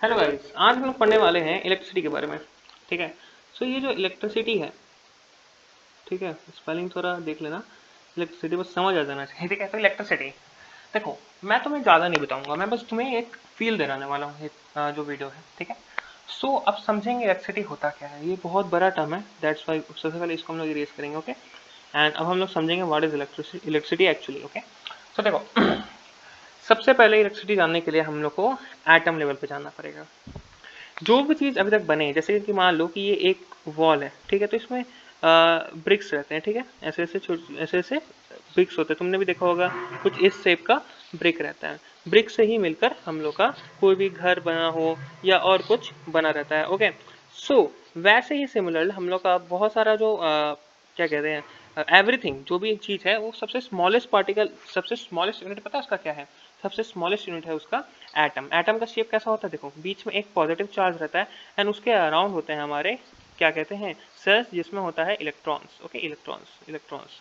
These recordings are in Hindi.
हेलो गाइस, आज हम लोग पढ़ने वाले हैं इलेक्ट्रिसिटी के बारे में। ठीक है। सो ये जो इलेक्ट्रिसिटी है, ठीक है, स्पेलिंग थोड़ा देख लेना। इलेक्ट्रिसिटी बस समझ आ जाना चाहिए। ठीक है। तो इलेक्ट्रिसिटी देखो, मैं तुम्हें ज़्यादा नहीं बताऊंगा, मैं बस तुम्हें एक फील दिलाने वाला हूँ जो वीडियो है। ठीक है। सो अब समझेंगे इलेक्ट्रिसिटी होता क्या है। ये बहुत बड़ा टर्म है, दैट्स वाई सबसे पहले इसको हम लोग इरेज करेंगे। ओके। एंड अब हम लोग समझेंगे what is electricity actually. Okay. So देखो, सबसे पहले इलेक्ट्रिसिटी जानने के लिए हम लोग को एटम लेवल पे जानना पड़ेगा। जो भी चीज़ अभी तक बने, जैसे कि मान लो कि ये एक वॉल है। ठीक है। तो इसमें ब्रिक्स रहते हैं। ठीक है। ऐसे ऐसे ऐसे ऐसे ब्रिक्स होते हैं, तुमने भी देखा होगा। कुछ इस शेप का ब्रिक रहता है। ब्रिक से ही मिलकर हम लोग का कोई भी घर बना हो या और कुछ बना रहता है। ओके। सो वैसे ही सिमिलर हम लोग का बहुत सारा जो क्या कहते हैं, एवरीथिंग जो भी एक चीज़ है, वो सबसे स्मॉलेस्ट पार्टिकल, सबसे स्मॉलेस्ट यूनिट पता है उसका क्या है? सबसे स्मॉलेस्ट यूनिट है उसका एटम। एटम का शेप कैसा होता है? देखो, बीच में एक पॉजिटिव चार्ज रहता है एंड उसके अराउंड होते हैं हमारे क्या कहते हैं, सेल्स, जिसमें होता है इलेक्ट्रॉन्स। Okay, electrons, electrons.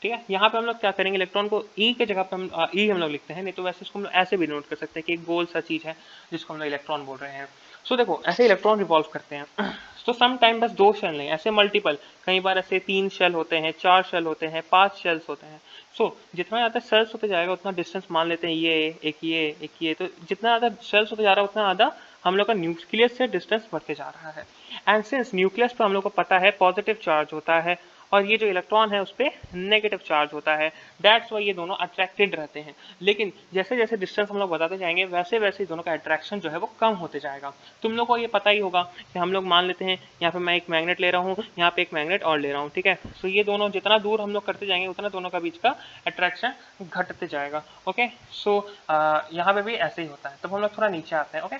ठीक है। यहाँ पे हम लोग क्या करेंगे, इलेक्ट्रॉन को ई के जगह पे हम ई हम लोग लिखते हैं, नहीं तो वैसे इसको हम लोग ऐसे भी नोट कर सकते हैं कि एक गोल सा चीज है जिसको हम लोग इलेक्ट्रॉन बोल रहे हैं। सो देखो, ऐसे इलेक्ट्रॉन रिवॉल्व करते हैं। तो सम टाइम बस दो शेल नहीं, ऐसे मल्टीपल, कई बार ऐसे 3 शेल होते हैं, 4 शेल होते हैं, 5 शेल्स होते हैं। सो जितना ज़्यादा सेल्स होते जाएगा उतना डिस्टेंस, मान लेते हैं ये एक, ये एक, ये, तो जितना ज़्यादा सेल्स होते जा रहा है उतना ज़्यादा हम लोग का न्यूक्लियस से डिस्टेंस बढ़ते जा रहा है। एंड सिंस न्यूक्लियस पे हम लोग को पता है पॉजिटिव चार्ज होता है और ये जो इलेक्ट्रॉन है उस पर नेगेटिव चार्ज होता है, दैट्स वाई ये दोनों अट्रैक्टेड रहते हैं। लेकिन जैसे जैसे डिस्टेंस हम लोग बताते जाएंगे वैसे वैसे दोनों का अट्रैक्शन जो है वो कम होते जाएगा। तुम लोग को ये पता ही होगा कि हम लोग मान लेते हैं यहाँ पे मैं एक मैग्नेट ले रहा हूँ, यहाँ पे एक मैग्नेट और ले रहा हूँ। ठीक है। तो ये दोनों जितना दूर हम लोग करते जाएंगे उतना दोनों का बीच का अट्रैक्शन घटते जाएगा। ओके। सो यहाँ पे भी ऐसे ही होता है। तो हम लोग थोड़ा नीचे आते हैं। ओके।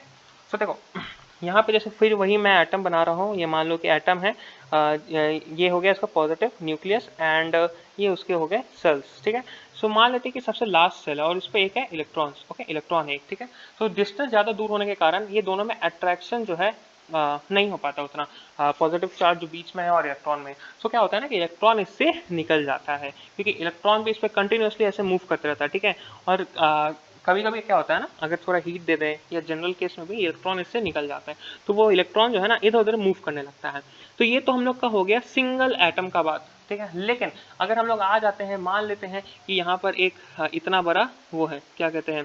सो देखो, यहाँ पे जैसे फिर वही मैं एटम बना रहा हूँ, ये मान लो कि एटम है, ये हो गया इसका पॉजिटिव न्यूक्लियस एंड ये उसके हो गए सेल्स। ठीक है। सो मान लेते हैं कि सबसे लास्ट सेल है और इस पर एक है इलेक्ट्रॉन्स। ओके, इलेक्ट्रॉन है एक। ठीक है। तो डिस्टेंस ज़्यादा दूर होने के कारण ये दोनों में अट्रैक्शन जो है नहीं हो पाता उतना, पॉजिटिव चार्ज जो बीच में है और इलेक्ट्रॉन में। सो क्या होता है ना कि इलेक्ट्रॉन इससे निकल जाता है, क्योंकि इलेक्ट्रॉन भी इस पर कंटिन्यूसली ऐसे मूव करते रहता है। ठीक है। और कभी कभी क्या होता है ना, अगर थोड़ा हीट दे दें या जनरल केस में भी इलेक्ट्रॉन इससे निकल जाता है, तो वो इलेक्ट्रॉन जो है ना इधर उधर मूव करने लगता है। तो ये तो हम लोग का हो गया सिंगल एटम का बात। ठीक है। लेकिन अगर हम लोग आ जाते हैं, मान लेते हैं कि यहाँ पर एक इतना बड़ा वो है, क्या कहते हैं,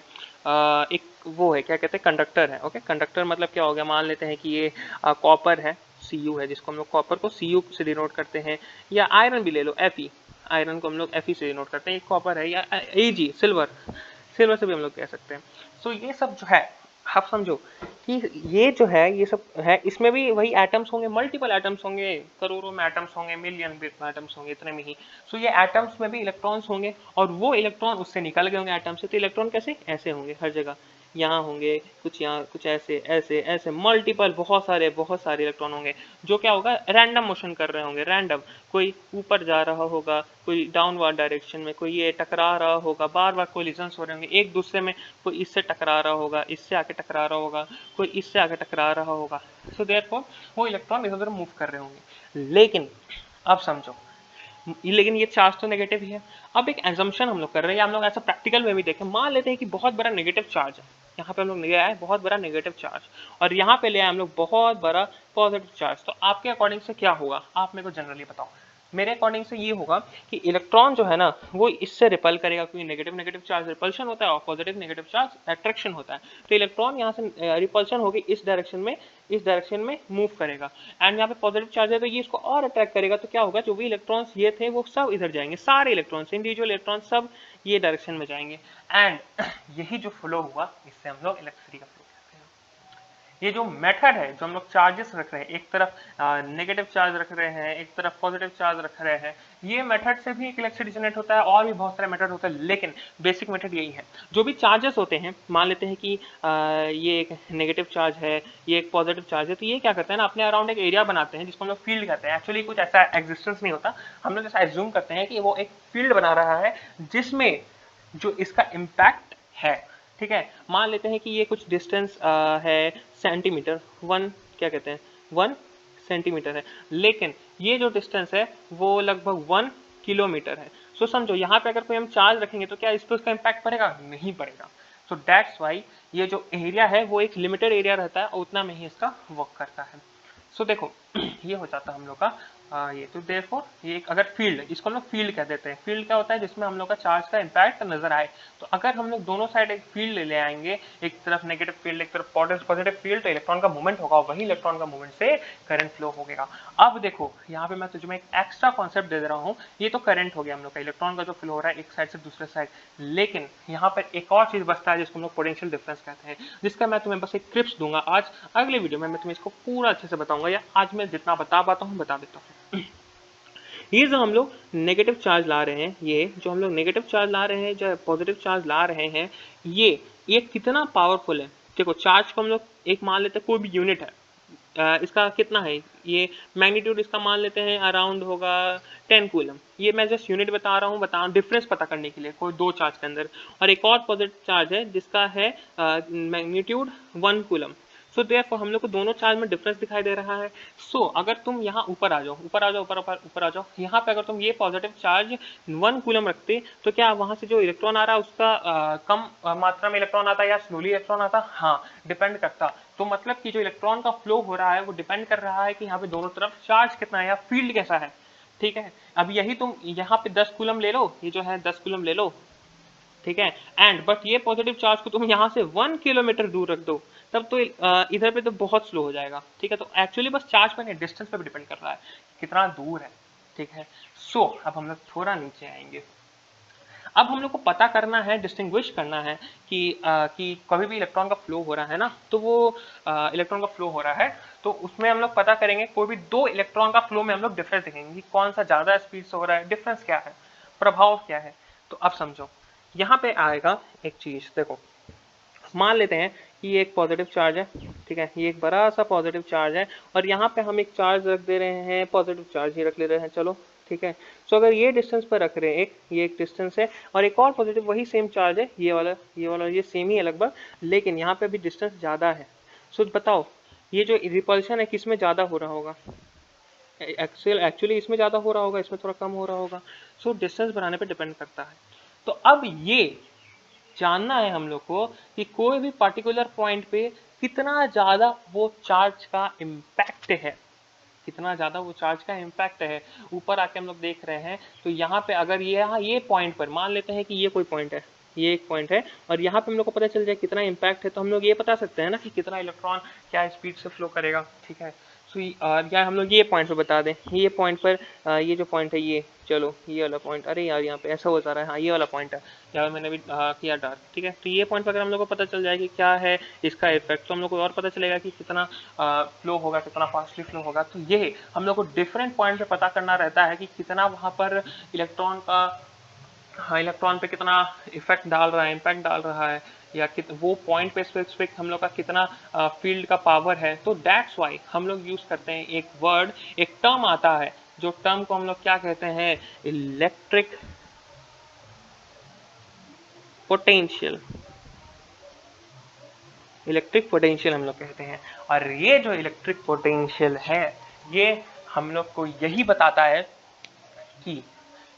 एक वो है, क्या कहते हैं, कंडक्टर है। ओके, कंडक्टर मतलब क्या हो गया, मान लेते हैं कि ये कॉपर है, Cu है, जिसको हम लोग कॉपर को Cu से डिनोट करते हैं, या आयरन भी ले लो, Fe, आयरन को हम लोग Fe से डिनोट करते हैं, एक कॉपर है, या Ag सिल्वर, सिल्वर से भी हम लोग कह सकते हैं। सो ये सब जो है, आप समझो कि ये जो है ये सब है, इसमें भी वही एटम्स होंगे, मल्टीपल एटम्स होंगे, करोड़ों में एटम्स होंगे, मिलियन एटम्स होंगे, इतने में ही। सो ये एटम्स में भी इलेक्ट्रॉन्स होंगे और वो इलेक्ट्रॉन उससे निकल गए होंगे एटम से। तो इलेक्ट्रॉन कैसे ऐसे होंगे हर जगह, यहाँ होंगे कुछ, यहाँ कुछ, ऐसे ऐसे ऐसे मल्टीपल, बहुत सारे इलेक्ट्रॉन होंगे, जो क्या होगा, रैंडम मोशन कर रहे होंगे, रैंडम, कोई ऊपर जा रहा होगा, कोई डाउनवर्ड डायरेक्शन में, कोई ये टकरा रहा होगा, बार बार कोलिजन्स हो रहे होंगे एक दूसरे में, कोई इससे टकरा रहा होगा, इससे आके टकरा रहा होगा, कोई इससे आके टकरा रहा होगा। सो देयरफॉर वो इलेक्ट्रॉन इधर उधर मूव कर रहे होंगे। लेकिन अब समझो, लेकिन ये चार्ज तो नेगेटिव ही है। अब एक एजम्पशन हम लोग कर रहे हैं, या हम लोग ऐसा प्रैक्टिकल वे भी देखें, मान लेते हैं कि बहुत बड़ा नेगेटिव चार्ज है, यहाँ पे हम लोग ले आए बहुत बड़ा नेगेटिव चार्ज, और यहाँ पे ले आए हम लोग बहुत बड़ा पॉजिटिव चार्ज। तो आपके अकॉर्डिंग से क्या होगा, आप मेरे को जनरली बताओ। मेरे अकॉर्डिंग से ये होगा कि इलेक्ट्रॉन जो है ना वो इससे रिपल करेगा, क्योंकि नेगेटिव नेगेटिव चार्ज रिपल्शन होता है और पॉजिटिव नेगेटिव चार्ज अट्रैक्शन होता है। तो इलेक्ट्रॉन यहाँ से रिपल्शन होगी इस डायरेक्शन में मूव करेगा, एंड यहाँ पे पॉजिटिव चार्ज है तो ये इसको और अट्रैक्ट करेगा। तो क्या होगा, जो भी इलेक्ट्रॉन्स ये थे वो सब इधर जाएंगे, सारे इलेक्ट्रॉन्स, इंडिविजुअल इलेक्ट्रॉन सब ये डायरेक्शन में जाएंगे। एंड यही जो फ्लो हुआ इससे हम लोग इलेक्ट्रिसिटी का फ्लो कहते हैं। ये जो मेथड है, जो हम लोग चार्जेस रख रहे हैं, एक तरफ नेगेटिव चार्ज रख रहे हैं, एक तरफ पॉजिटिव चार्ज रख रहे हैं, ये मेथड से भी एक इलेक्ट्रिसिटी जनरेट होता है, और भी बहुत सारे मेथड होते हैं, लेकिन बेसिक मेथड यही है। जो भी चार्जेस होते हैं, मान लेते हैं कि ये एक नेगेटिव चार्ज है, ये एक पॉजिटिव चार्ज है, तो ये क्या करते हैं ना, अपने अराउंड एक एरिया बनाते हैं जिसको हम लोग फील्ड कहते हैं। एक्चुअली कुछ ऐसा एग्जिस्टेंस नहीं होता, हम लोग ऐसा एज्यूम करते हैं कि वो एक फील्ड बना रहा है जिसमें जो इसका इम्पैक्ट है। ठीक है। मान लेते हैं कि ये कुछ डिस्टेंस है सेंटीमीटर, वन, क्या कहते हैं, 1 सेंटीमीटर है, लेकिन ये जो डिस्टेंस है वो लगभग 1 किलोमीटर है। सो समझो यहाँ पे अगर कोई हम चार्ज रखेंगे तो क्या इस पर उसका इम्पैक्ट पड़ेगा? नहीं पड़ेगा। सो दैट्स वाई ये जो एरिया है वो एक लिमिटेड एरिया रहता है और उतना में ही इसका वर्क करता है। सो देखो ये हो जाता है हम लोग का ये तो देयरफॉर ये एक अगर फील्ड, इसको हम लोग फील्ड कह देते हैं। फील्ड क्या होता है? जिसमें हम लोग का चार्ज का इम्पैक्ट नजर आए। तो अगर हम लोग दोनों साइड एक फील्ड ले आएंगे, एक तरफ नेगेटिव फील्ड एक तरफ पॉजिटिव फील्ड, तो इलेक्ट्रॉन का मूवमेंट होगा, वही इलेक्ट्रॉन का मूवमेंट से करंट फ्लो होगा। अब देखो यहाँ पे मैं तुझे एक एक्स्ट्रा कॉन्सेप्ट दे रहा हूँ। ये तो करंट हो गया हम लोग का, इलेक्ट्रॉन का जो फ्लो हो रहा है एक साइड से दूसरे साइड, लेकिन यहाँ पर एक और चीज बचता है जिसको हम लोग पोटेंशियल डिफरेंस कहते हैं, जिसका मैं तुम्हें बस एक क्लिप्स दूंगा। आज अगले वीडियो में मैं तुम्हें इसको पूरा अच्छे से बताऊंगा, या आज मैं जितना बता पाता हूँ बता देता हूँ। ये जो हम लोग नेगेटिव चार्ज ला रहे हैं, ये जो हम लोग नेगेटिव चार्ज ला रहे हैं, जो पॉजिटिव चार्ज ला रहे हैं, ये कितना पावरफुल है। देखो चार्ज को हम लोग एक मान लेते हैं, कोई भी यूनिट है, इसका कितना है, ये मैग्नीट्यूड इसका मान लेते हैं अराउंड होगा 10 कूलम। ये मैं जस्ट यूनिट बता रहा हूँ, डिफरेंस पता करने के लिए कोई दो चार्ज के अंदर। और एक और पॉजिटिव चार्ज है जिसका है मैग्नीट्यूड 1 कूलम। सो देयरफॉर हम लोग को दोनों चार्ज में डिफरेंस दिखाई दे रहा है। सो अगर तुम यहाँ ऊपर आ जाओ, ऊपर आ जाओ, यहाँ पे अगर तुम ये पॉजिटिव चार्ज 1 कूलम रखते, तो क्या वहां से जो इलेक्ट्रॉन आ रहा है उसका कम मात्रा में इलेक्ट्रॉन आता या स्लोली इलेक्ट्रॉन आता? हाँ, डिपेंड करता। तो मतलब कि जो इलेक्ट्रॉन का फ्लो हो रहा है वो डिपेंड कर रहा है कि यहाँ पे दोनों तरफ चार्ज कितना है या फील्ड कैसा है। ठीक है, अब यही तुम यहाँ पे 10 कूलम ले लो, ये जो है 10 कूलम ले लो, ठीक है, एंड बट ये पॉजिटिव चार्ज को तुम यहाँ से 1 किलोमीटर दूर रख दो, तब तो इधर पे तो बहुत स्लो हो जाएगा। ठीक है, तो एक्चुअली बस चार्ज पर नहीं, डिस्टेंस पे भी डिपेंड कर रहा है कितना दूर है। ठीक है, सो अब हम लोग थोड़ा नीचे आएंगे। अब हम लोग को पता करना है, डिस्टिंग्विश करना है कि कभी भी इलेक्ट्रॉन का फ्लो हो रहा है ना, तो वो इलेक्ट्रॉन का फ्लो हो रहा है तो उसमें हम लोग पता करेंगे, कोई भी दो इलेक्ट्रॉन का फ्लो में हम लोग डिफरेंस देखेंगे कि कौन सा ज्यादा स्पीड से हो रहा है, डिफरेंस क्या है, प्रभाव क्या है। तो अब समझो, यहाँ पे आएगा एक चीज। देखो मान लेते हैं कि ये एक पॉजिटिव चार्ज है, ठीक है, ये एक बड़ा सा पॉजिटिव चार्ज है, और यहाँ पे हम एक चार्ज रख दे रहे हैं, पॉजिटिव चार्ज ही रख ले रहे हैं, चलो ठीक है। सो अगर ये डिस्टेंस पर रख रहे हैं, ये एक डिस्टेंस है, और एक और पॉजिटिव वही सेम चार्ज है, ये सेम ही है लगभग, लेकिन यहाँ पे भी डिस्टेंस ज़्यादा है। सो बताओ ये जो रिपल्शन है किस में ज़्यादा हो रहा होगा? एक्चुअली इसमें ज़्यादा हो रहा होगा, इसमें थोड़ा कम हो रहा होगा। सो डिस्टेंस बढ़ाने पर डिपेंड करता है। तो अब ये जानना है हम लोग को कि कोई भी पर्टिकुलर पॉइंट पे कितना ज्यादा वो चार्ज का इम्पैक्ट है, कितना ज्यादा वो चार्ज का इम्पैक्ट है। ऊपर आके हम लोग देख रहे हैं, तो यहाँ पे अगर ये पॉइंट पर मान लेते हैं कि ये कोई पॉइंट है, ये एक पॉइंट है, और यहाँ पे हम लोग को पता चल जाए कितना इम्पैक्ट है, तो हम लोग ये बता सकते हैं ना कि कितना इलेक्ट्रॉन क्या स्पीड से फ्लो करेगा। ठीक है, सो या हम लोग ये पॉइंट पर बता दें, ये पॉइंट पर ये जो पॉइंट है, ये चलो ये वाला पॉइंट, अरे यार यहाँ पे ऐसा हो जा रहा है, हाँ ये वाला पॉइंट है, यार मैंने भी किया डार्क। ठीक है, तो ये पॉइंट पर अगर हम लोग को पता चल जाए कि क्या है इसका इफेक्ट, तो हम लोग को और पता चलेगा कि कितना फ्लो होगा, कितना फास्टली फ्लो होगा। तो ये हम लोग को डिफरेंट पॉइंट पे पता करना रहता है कि कितना वहाँ पर इलेक्ट्रॉन का, हाँ इलेक्ट्रॉन पे कितना इफेक्ट डाल रहा है, इम्पैक्ट डाल रहा है, या वो पॉइंट पे स्पेसिफिक हम लोग का कितना फील्ड का पावर है। तो दैट्स वाई हम लोग यूज करते हैं एक वर्ड, एक टर्म आता है, जो टर्म को हम लोग क्या कहते हैं? Electric potential. इलेक्ट्रिक पोटेंशियल हम लोग कहते हैं। और ये जो इलेक्ट्रिक पोटेंशियल है, ये हम लोग को यही बताता है कि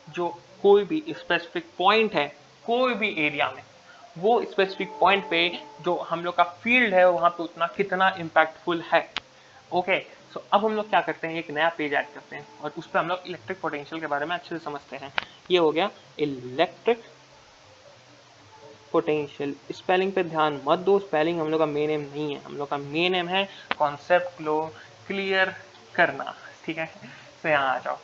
जो कोई भी स्पेसिफिक पॉइंट है कोई भी एरिया में, वो स्पेसिफिक पॉइंट पे जो हम लोग का फील्ड है वहां पे उतना कितना इम्पैक्टफुल है। ओके, सो अब हम लोग क्या करते हैं, एक नया पेज ऐड करते हैं और उस पर हम लोग इलेक्ट्रिक पोटेंशियल के बारे में अच्छे से समझते हैं। ये हो गया इलेक्ट्रिक पोटेंशियल। स्पेलिंग पे ध्यान मत दो, स्पेलिंग हम लोग का मेन एम नहीं है, हम लोग का मेन एम है कॉन्सेप्ट को क्लियर करना। ठीक है, तो यहाँ आ जाओ।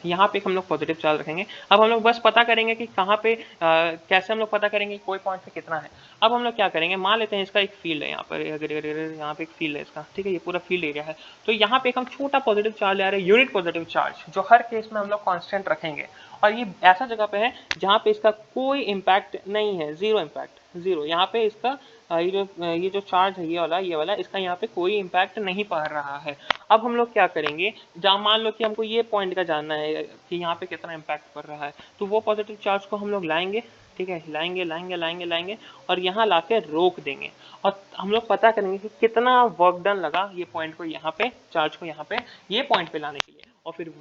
यहाँ पे हम लोग पॉजिटिव चार्ज रखेंगे। अब हम लोग बस पता करेंगे कि कहाँ पे कैसे हम लोग पता करेंगे कोई पॉइंट पे कितना है। अब हम लोग क्या करेंगे, मान लेते हैं इसका एक फील्ड है यहाँ पर, यहाँ पे एक फील्ड है इसका, ठीक है, ये पूरा फील्ड एरिया है। तो यहाँ पे एक हम छोटा पॉजिटिव चार्ज ले आ रहे हैं, यूनिट पॉजिटिव चार्ज, जो हर केस में हम लोग कॉन्स्टेंट रखेंगे। और ये ऐसा जगह पे है जहाँ पे इसका कोई इम्पैक्ट नहीं है, जीरो इम्पैक्ट, जीरो। यहाँ पे इसका ये जो चार्ज है, ये वाला इसका यहाँ पे कोई इम्पैक्ट नहीं पड़ रहा है। अब हम लोग क्या करेंगे, जहाँ मान लो कि हमको ये पॉइंट का जानना है कि यहाँ पे कितना इम्पैक्ट पड़ रहा है, तो वो पॉजिटिव चार्ज को हम लोग लाएंगे, ठीक है, लाएंगे और यहाँ लाके रोक देंगे। और हम लोग पता करेंगे कि कितना वर्क डन लगा ये पॉइंट को यहाँ पे, चार्ज को यहाँ पे ये पॉइंट पे लाने के लिए। और फिर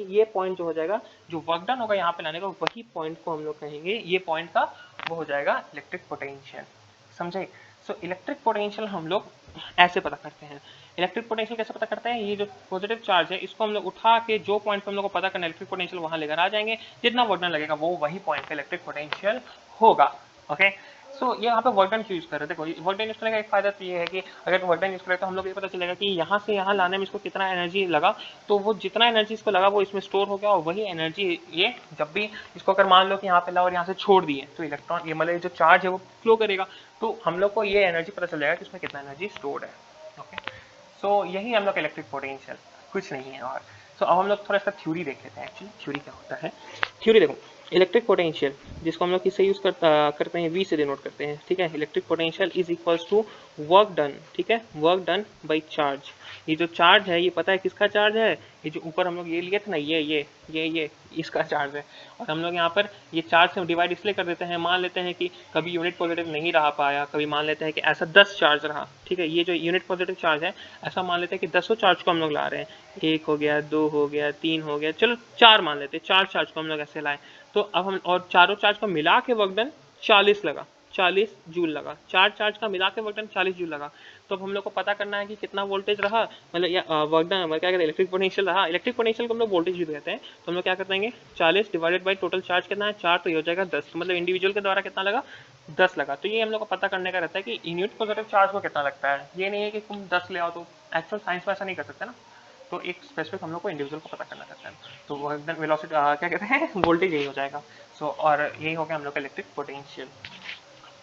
ये पॉइंट जो हो जाएगा, जो वर्क डन होगा यहाँ पे लाने का, वही पॉइंट को हम लोग कहेंगे ये पॉइंट का वो हो जाएगा इलेक्ट्रिक पोटेंशियल। समझे? सो इलेक्ट्रिक पोटेंशियल हम लोग ऐसे पता करते हैं। इलेक्ट्रिक पोटेंशियल कैसे पता करते हैं? ये जो पॉजिटिव चार्ज है इसको हम लोग उठा के जो पॉइंट पे हम लोग को पता करना है इलेक्ट्रिक पोटेंशियल वहां लेकर आ जाएंगे, जितना वर्क डन लगेगा वो वही पॉइंट पे इलेक्ट्रिक पोटेंशियल होगा। ओके, सो ये यहाँ पे वर्क डन क्यों यूज कर रहे हैं? देखो वर्क डन यूज करने का एक फायदा तो ये है कि अगर वर्क डन यूज करें तो हम लोग ये पता चलेगा कि यहाँ से यहाँ लाने में इसको कितना एनर्जी लगा, तो वो जितना एनर्जी इसको लगा वो इसमें स्टोर हो गया, और वही एनर्जी ये जब भी इसको अगर मान लो कि यहाँ पे ला और यहाँ से छोड़ दिए तो इलेक्ट्रॉन ये मतलब जो चार्ज है वो फ्लो करेगा, तो हम लोग को ये एनर्जी पता चल जाएगा कि इसमें कितना एनर्जी स्टोर्ड है। ओके, सो यही हम लोग इलेक्ट्रिक पोटेंशियल, कुछ नहीं है। और सो अब हम लोग थोड़ा सा थ्योरी देख लेते हैं। एक्चुअली थ्योरी क्या होता है? थ्योरी देखो, इलेक्ट्रिक पोटेंशियल जिसको हम लोग किससे यूज करते हैं, वी से डिनोट करते हैं। ठीक है, electric potential is equals to work done. ठीक है, वर्क डन बाई चार्ज। ये जो चार्ज है ये पता है किसका चार्ज है? ये जो ऊपर हम लोग ये लिए थे ना, ये इसका चार्ज है। और हम लोग यहाँ पर ये चार्ज से डिवाइड इसलिए कर देते हैं, मान लेते हैं कि कभी यूनिट पॉजिटिव नहीं रह पाया, कभी मान लेते हैं कि ऐसा 10 चार्ज रहा। ठीक है, ये जो यूनिट पॉजिटिव चार्ज है ऐसा मान लेते हैं कि 10 चार्ज को हम लोग ला रहे हैं, 1 हो गया, 2 हो गया, 3 हो गया, चलो 4 मान लेते हैं, 4 चार्ज को हम लोग ऐसे लाए। तो अब हम और चारों चार्ज को मिला के वर्क डन 40 लगा, 40 जूल लगा। 4 चार्ज का मिला के वर्क डन 40 जूल लगा। तो अब हम लोग को पता करना है कि कितना वोल्टेज रहा, मतलब या वर्क डन क्या कहते हैं, इलेक्ट्रिक पोटेंशियल रहा। इलेक्ट्रिक पोटेंशियल को हम लोग वोल्टेज भी कहते हैं। तो हम लोग क्या कर देंगे, 40 डिवाइडेड बाई टोटल चार्ज कितना है 4, तो ये हो जाएगा 10। तो मतलब इंडिविजुअल के द्वारा कितना लगा, 10 लगा। तो ये हम लोग को पता करने का रहता है कि यूनिट पॉजिटिव चार्ज को कितना लगता है। ये नहीं है कि तुम 10 ले आओ, तो एक्चुअल साइंस में ऐसा नहीं कर सकते ना। तो एक स्पेसिफिक हम लोग को इंडिविजुअल को पता करना रहता है। तो वो एकदम वेलोसिटी क्या कहते हैं, वोल्टेज यही हो जाएगा। सो और यही हो गया हम लोग का इलेक्ट्रिक पोटेंशियल।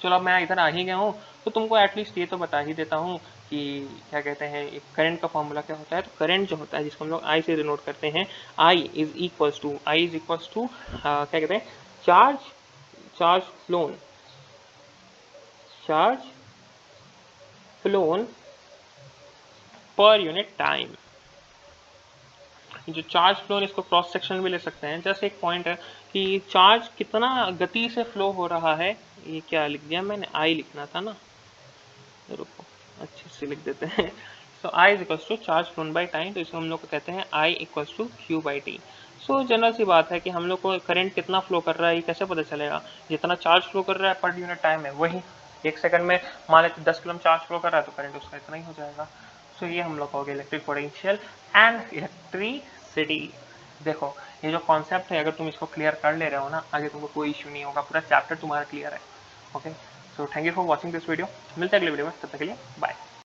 चलो अब मैं इधर आ ही गया हूँ, तो तुमको एटलीस्ट ये तो बता ही देता हूँ कि क्या कहते हैं एक करंट का फॉर्मूला क्या होता है। तो करंट जो होता है जिसको हम लोग आई से डिनोट करते हैं, आई इज इक्वल्स टू क्या कहते हैं, charge charge phloem charge phloem per unit time. जो चार्ज फ्लो इसको क्रॉस सेक्शन भी ले सकते हैं। जैसे एक पॉइंट है कि चार्ज कितना गति से फ्लो हो रहा है, ये क्या लिख दिया मैंने, आई लिखना था ना, रुको अच्छे से लिख देते हैं। So I is equals to charge flown by time, तो इसको हम लोग को कहते हैं I equals to Q by T. So general सी बात है कि हम लोग को करंट कितना फ्लो कर रहा है ये कैसे पता चलेगा, जितना चार्ज फ्लो कर रहा है पर यूनिट टाइम में वही। एक सेकंड में मान लेते 10 किलो चार्ज फ्लो कर रहा है तो करंट उसका इतना ही हो जाएगा। सो ये हम लोग हो गया इलेक्ट्रिक पोटेंशियल एंड इलेक्ट्रिसिटी। देखो ये जो कॉन्सेप्ट है अगर तुम इसको क्लियर कर ले रहे हो ना, आगे तुमको कोई इश्यू नहीं होगा, पूरा चैप्टर तुम्हारा क्लियर है। Okay, so thank you for watching this video. मिलते हैं अगले वीडियो में, तब तक के लिए बाय।